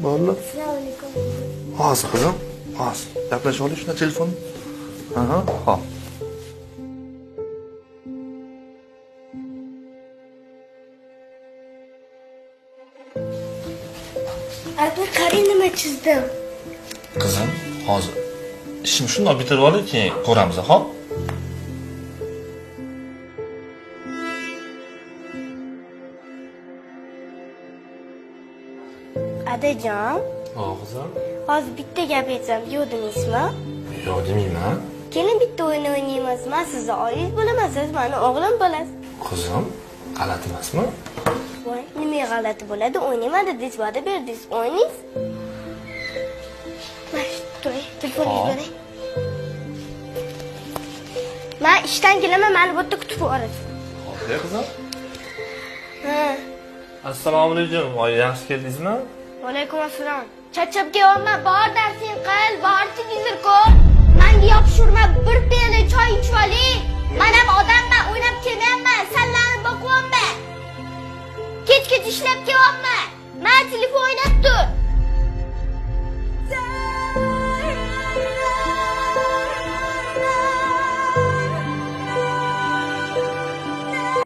Bo'ldi. Assalomu alaykum. Hozir qizim. Hozir. Gaplashib olish shuna telefon. Aha, hop. Abi qarang nima chizdim. Qizim, hozir ishimni shundoq bitirib olay, keyin ko'ramiz, hop? Adajon, Qizim. hozir bitta gap aytsam, yo'q deysizmi? Yo'q demayman. Keling bitta o'yin o'ynaymiz. Men sizni oyingiz bo'laman, siz meni o'g'lim bo'lasiz. Qizim, g'alati emasmi? Voy, nima g'alati bo'ladi? O'ynayman dedingiz, va'da berdingiz. O'ynaysiz. Mana turing, telefoningizni bering. Men ishdan kelaman, meni bu yerda kutib olasiz. Hozir qizim. Ha. Assalomu alaykum. Voy, yaxshi keldingizmi? Va alaykum assalom. Charchab kelyapman, bor darsing qil, bor televizor ko'r. Menga yopishurma, bir piyola choy ichib oling. Men ham odamman, o'ynab kelmayapman, sallanib boqyapman. Kech-kech ishlab kelyapman. Men telefon o'ynab tur.